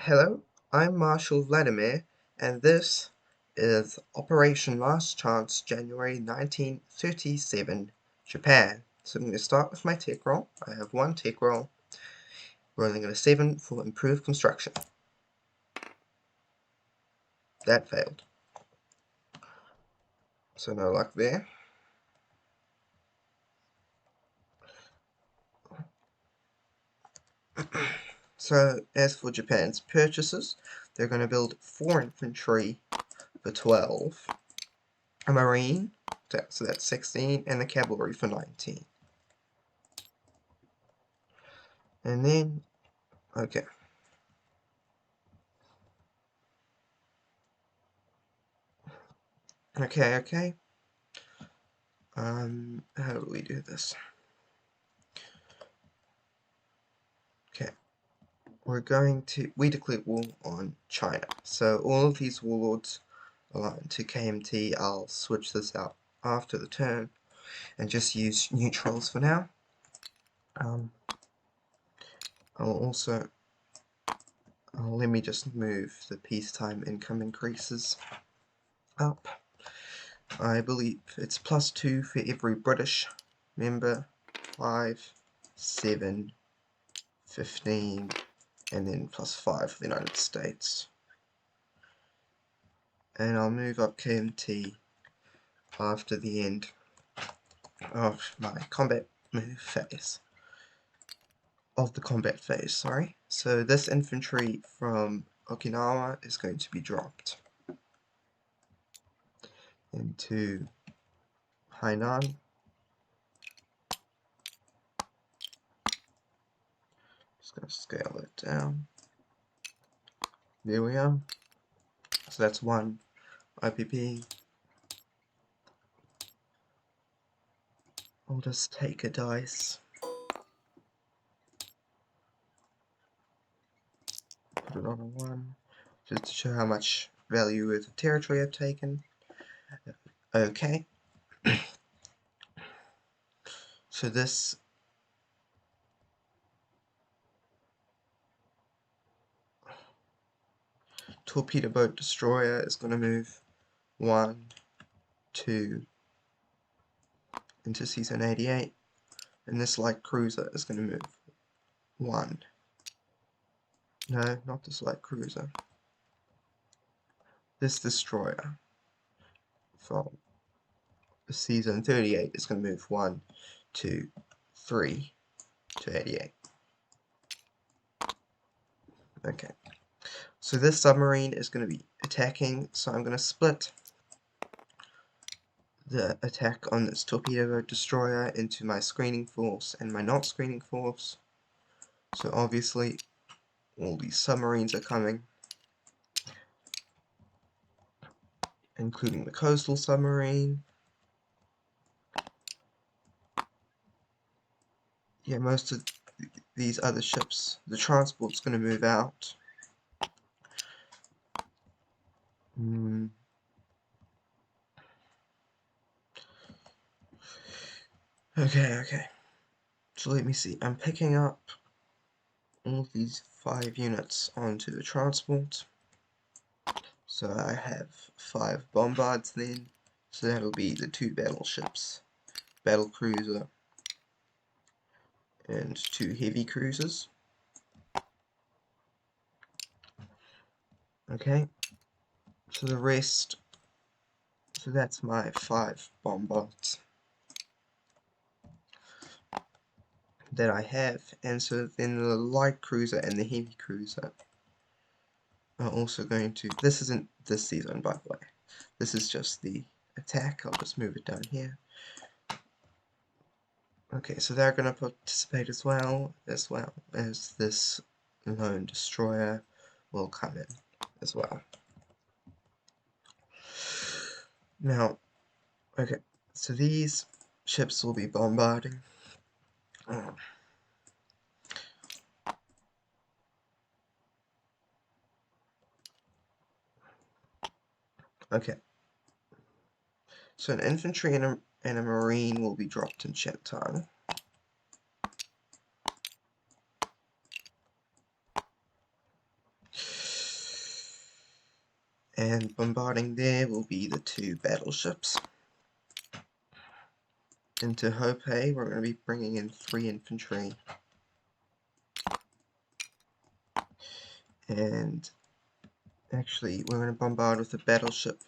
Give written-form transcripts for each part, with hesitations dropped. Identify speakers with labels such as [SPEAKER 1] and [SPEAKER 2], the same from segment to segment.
[SPEAKER 1] Hello, I'm Marshal Vladimir, and this is Operation Last Chance, January 1937, Japan. So I'm going to start with my tech roll. I have one tech roll, rolling at a 7 for improved construction. That failed. So no luck there. So as for Japan's purchases, they're going to build 4 infantry for 12, a marine, so that's 16, and the cavalry for 19. And then, okay. Okay. How do we do this? Okay, we declare war on China. So all of these warlords align to KMT. I'll switch this out after the turn and just use neutrals for now. Let me just move the peacetime income increases up. I believe it's +2 for every British member, 5, 7, 15, and then +5 for the United States. And I'll move up KMT after the end of my combat move phase. Sorry. So this infantry from Okinawa is going to be dropped into Hainan. Just going to scale it down. There we are. So that's 1 IPP. I'll just take a dice. Put it on a 1. Just to show how much value of territory I've taken. Okay. So this torpedo boat destroyer is going to move 1, 2 into Season 88, and this light cruiser is going to move 1. No, not this light cruiser. This destroyer from Season 38 is going to move 1, 2, 3 to 88. Okay. So this submarine is going to be attacking, so I'm going to split the attack on this torpedo boat destroyer into my screening force and my not screening force. So obviously all these submarines are coming, including the coastal submarine. Yeah, most of these other ships, the transport's going to move out. Okay. So let me see. I'm picking up all of these 5 units onto the transport. So I have 5 bombards then. So that'll be the 2 battleships, battle cruiser, and 2 heavy cruisers. Okay. So the rest, so that's my 5 bombards that I have, and so then the light cruiser and the heavy cruiser are also going to, this isn't this season by the way, this is just the attack. I'll just move it down here. Okay, so they're going to participate as well as this lone destroyer will come in as well. Now, okay, so these ships will be bombarding. Okay, so an infantry and a marine will be dropped in Shantung. And bombarding there will be the 2 battleships. Into Hopei, we're going to be bringing in 3 infantry. And actually, we're going to bombard with a battleship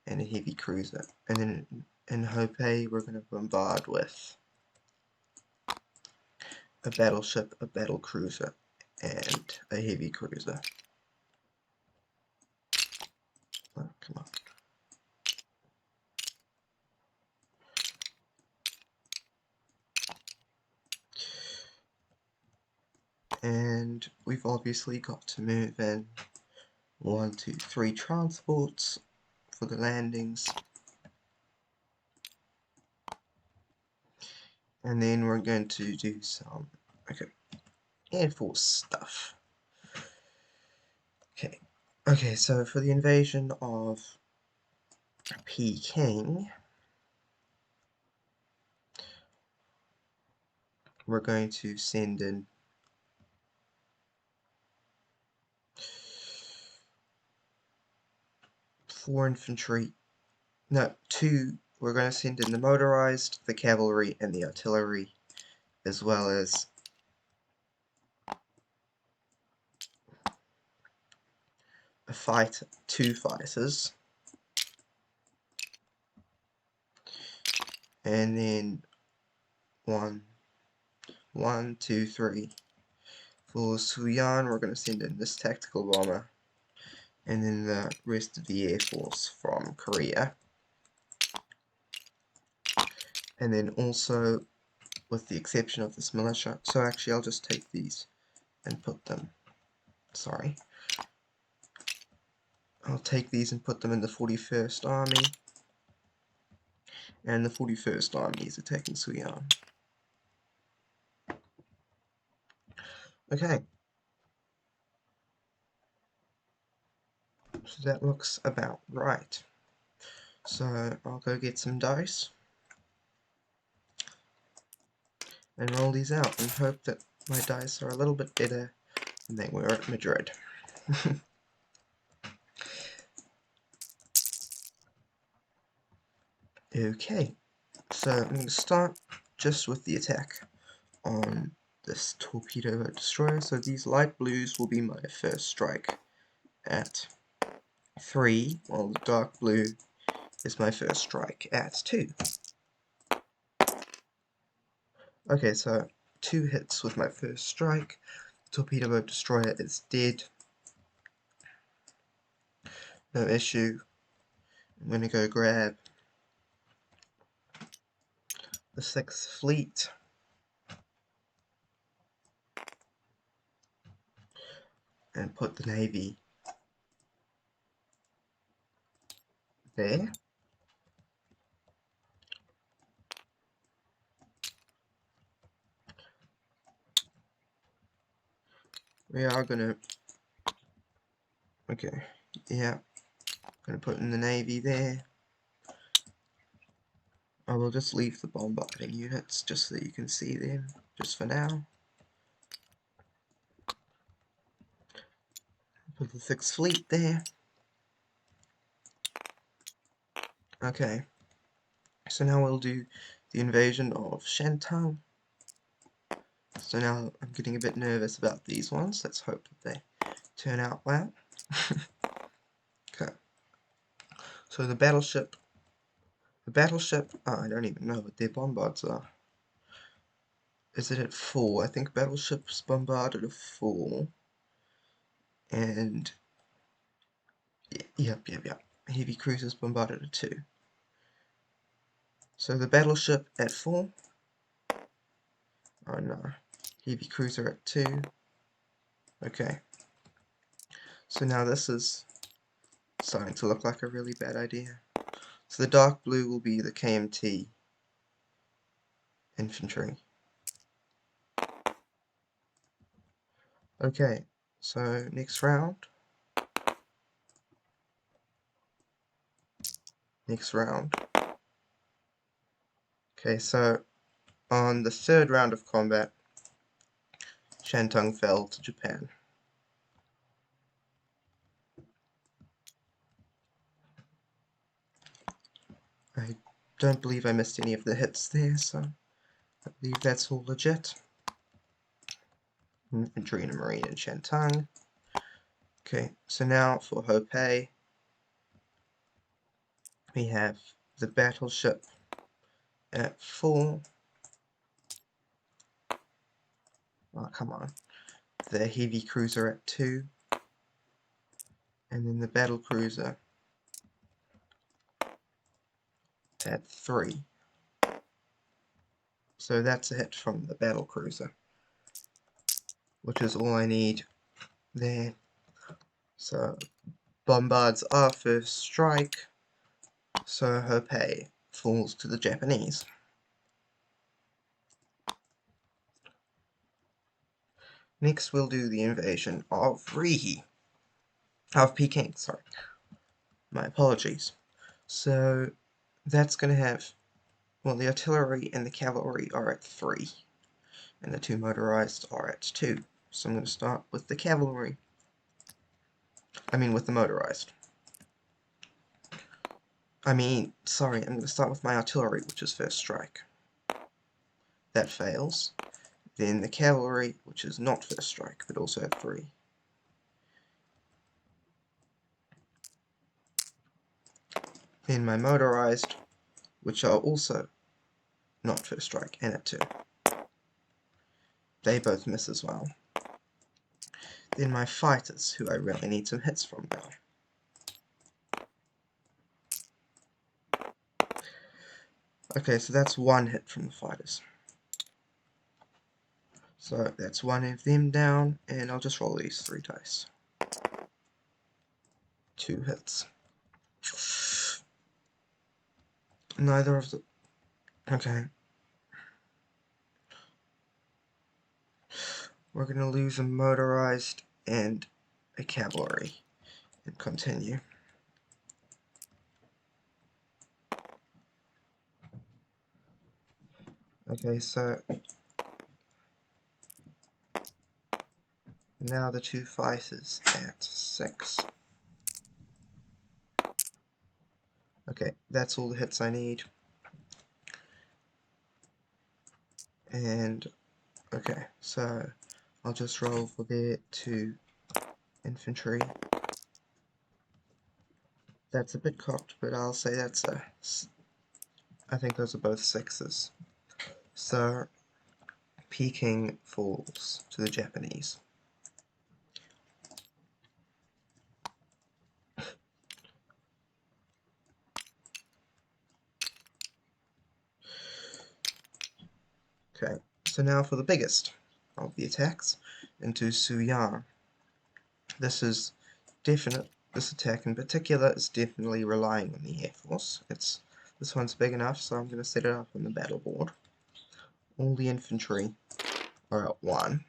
[SPEAKER 1] and a heavy cruiser. And then in Hopei, we're going to bombard with a battleship, a battle cruiser, and a heavy cruiser. Oh, come on. And we've obviously got to move in 1, 2, 3 transports for the landings. And then we're going to do some Air Force stuff. Okay, so for the invasion of Peking, we're going to send in four infantry. No, 2. We're going to send in the motorized, the cavalry, and the artillery, as well as a 2 fighters, and then 1, 2, 3. For Suyan, we're going to send in this tactical bomber, and then the rest of the Air Force from Korea. And then also, with the exception of this militia, so actually I'll just take these and put them, I'll take these and put them in the 41st Army, and the 41st Army is attacking Suyan. Okay, so that looks about right. So I'll go get some dice and roll these out and hope that my dice are a little bit better than they were at Madrid. Okay, so I'm going to start just with the attack on this torpedo destroyer. So these light blues will be my first strike at 3, while the dark blue is my first strike at 2. Okay, so 2 hits with my first strike. Torpedo boat destroyer is dead. No issue. I'm going to go grab the 6th Fleet. And put the Navy there. We are gonna, gonna put in the Navy there. I will just leave the bombarding units just so you can see them, just for now. Put the 6th Fleet there. Okay, so now we'll do the invasion of Shantung. So now I'm getting a bit nervous about these ones. Let's hope that they turn out well. Okay, so the battleship, I don't even know what their bombards are. Is it at 4? I think battleships bombarded at 4. And yep. Heavy cruisers bombarded at 2. So the battleship at 4. Oh no. Heavy cruiser at 2. Okay. So now this is starting to look like a really bad idea. So the dark blue will be the KMT infantry. Okay, so next round. Okay, so on the 3rd round of combat, Shantung fell to Japan. don't believe I missed any of the hits there, so I believe that's all legit. Infantry and Marine in Shantung. Okay, so now for Hopei, we have the battleship at 4. Oh, come on. The heavy cruiser at 2. And then the battle cruiser at 3. So that's a hit from the battle cruiser, which is all I need there. So bombards are first strike, so Hopei falls to the Japanese. Next we'll do the invasion of Rihi. Of Peking, sorry. My apologies. So that's going to have, well, the artillery and the cavalry are at 3, and the 2 motorized are at 2. So I'm going to start with the cavalry. With the motorized. Sorry, I'm going to start with my artillery, which is first strike. That fails. Then the cavalry, which is not first strike, but also at 3. Then my motorized, which are also not first strike, and at 2. They both miss as well. Then my fighters, who I really need some hits from now. Okay, so that's 1 hit from the fighters. So that's 1 of them down, and I'll just roll these 3 dice. 2 hits. Neither of the... Okay. We're going to lose a motorized and a cavalry. And continue. Okay, so now the 2 fighters at 6. Okay, that's all the hits I need. And, okay, so I'll just roll for their 2 infantry. That's a bit cocked, but I'll say that's a... I think those are both 6s. So, Peking falls to the Japanese. Okay, so now for the biggest of the attacks, into Suyang. This attack in particular is definitely relying on the Air Force. This one's big enough, so I'm going to set it up on the battle board. All the infantry are at 1.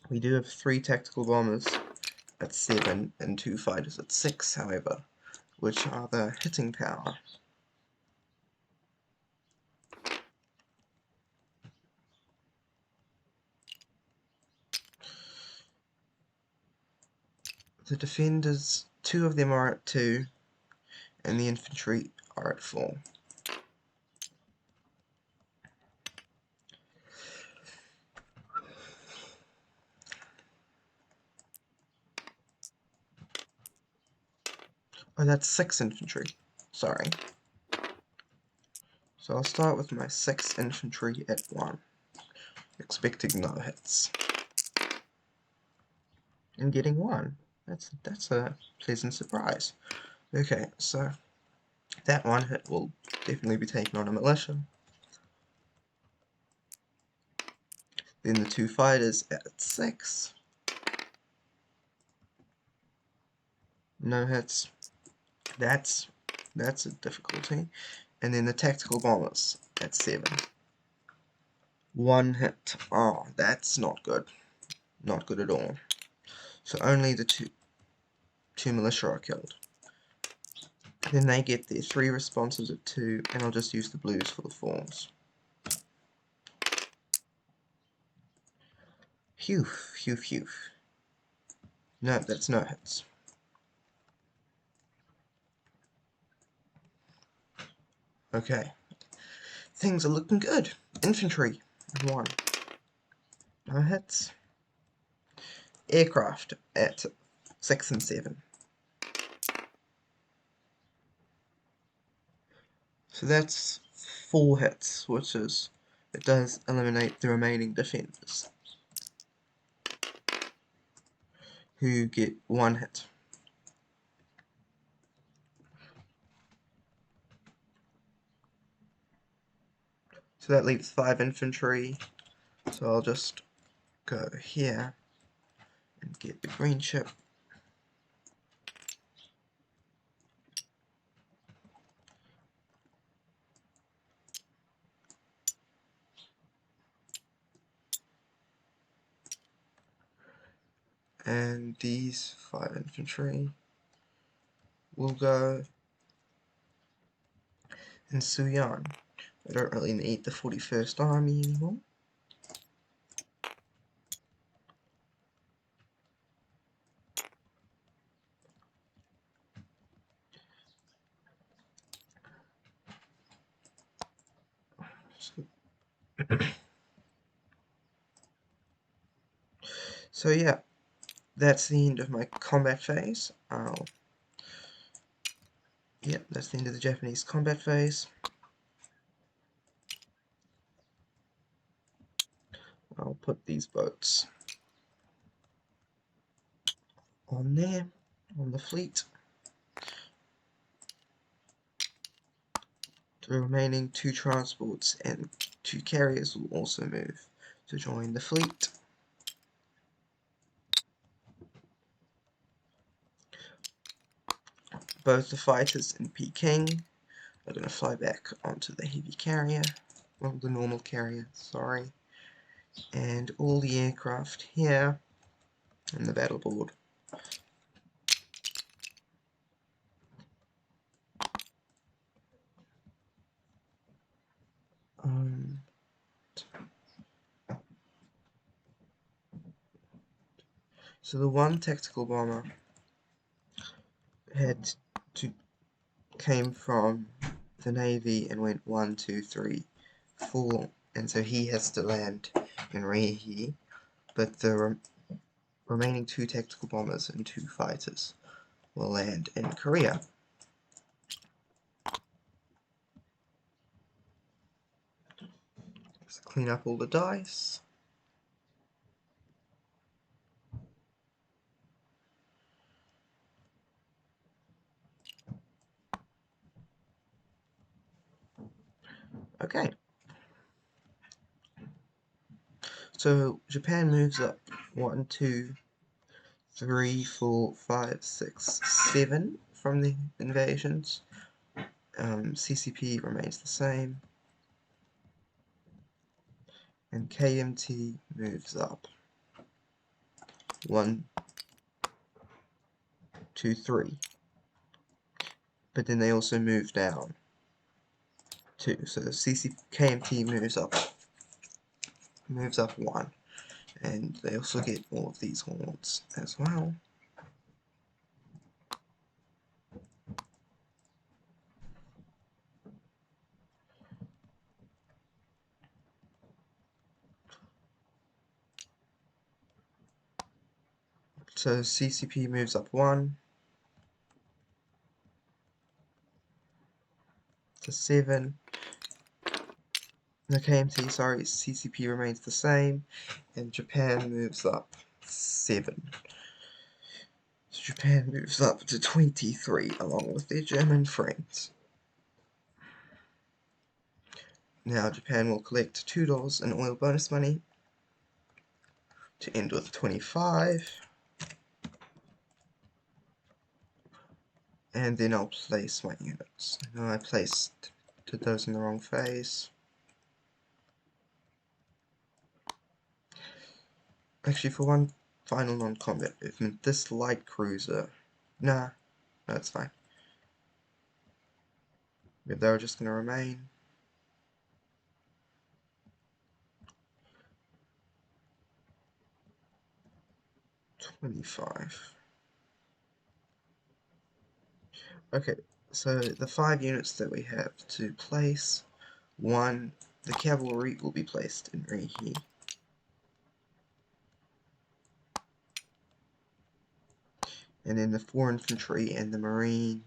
[SPEAKER 1] We do have 3 tactical bombers at 7 and 2 fighters at 6, however, which are the hitting power. The defenders, 2 of them are at 2, and the infantry are at 4. Oh, that's 6 infantry. Sorry. So I'll start with my 6 infantry at 1, expecting no hits. And getting 1. That's a pleasant surprise. Okay, so that 1 hit will definitely be taken on a militia. Then the 2 fighters at 6. No hits. That's a difficulty. And then the tactical bombers at 7. 1 hit. Oh, that's not good. Not good at all. So only the two militia are killed. Then they get their 3 responses at 2, and I'll just use the blues for the 4s. Phew, phew, phew. No, that's no hits. Okay. Things are looking good. Infantry, 1. No hits. Aircraft at 6 and 7. So that's 4 hits, which is, it does eliminate the remaining defenders, who get 1 hit. So that leaves 5 infantry, so I'll just go here and get the green ship. And these 5 infantry will go in Suyan. I don't really need the 41st Army anymore. So yeah, that's the end of my combat phase. Yep, that's the end of the Japanese combat phase. I'll put these boats on there, on the fleet. The remaining 2 transports and 2 carriers will also move to join the fleet. Both the fighters in Peking are going to fly back onto the heavy carrier, well, the normal carrier, sorry, and all the aircraft here on the battle board. So the 1 tactical bomber came from the Navy and went 1, 2, 3, 4, and so he has to land in Rehe, but the remaining 2 tactical bombers and 2 fighters will land in Korea. Let's clean up all the dice. Okay. So Japan moves up 1, 2, 3, 4, 5, 6, 7 from the invasions. CCP remains the same. And KMT moves up 1, 2, 3. But then they also move down 2. So the KMT moves up 1. And they also get all of these horns as well. So CCP moves up 1 to 7. No, KMT, sorry, CCP remains the same, and Japan moves up 7. So Japan moves up to 23 along with their German friends. Now Japan will collect $2 in oil bonus money to end with 25. And then I'll place my units. I know I placed those in the wrong phase. Actually, for one final non-combat movement, this light cruiser... Nah, that's fine. They're just going to remain. $25. Okay, So the 5 units that we have to place, one, the cavalry will be placed in Rihi. And then the 4 infantry and the marine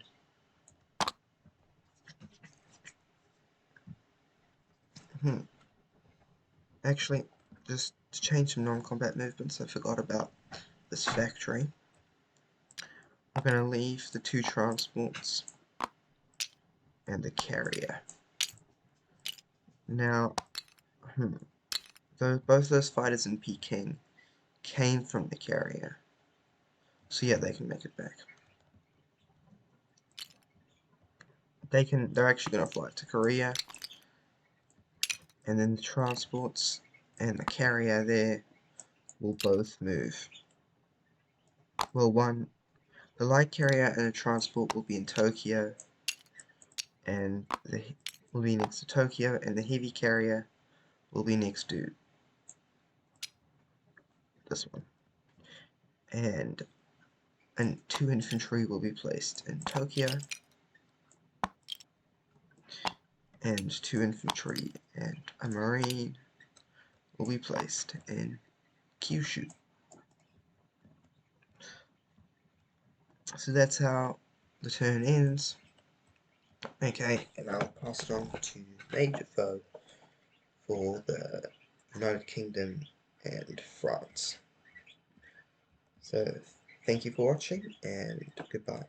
[SPEAKER 1] Actually, just to change some non-combat movements, I forgot about this factory. I'm going to leave the 2 transports and the carrier. Now, both those fighters in Peking came from the carrier. So yeah, they can make it back. They're actually going to fly to Korea. And then the transports and the carrier there will both move. Well, the light carrier and the transport will be in Tokyo, and will be next to Tokyo, and the heavy carrier will be next to this one. And 2 infantry will be placed in Tokyo, and 2 infantry and a marine will be placed in Kyushu. So that's how the turn ends. Okay, and I'll pass it on to Major Foe for the United Kingdom and France. So, thank you for watching, and goodbye.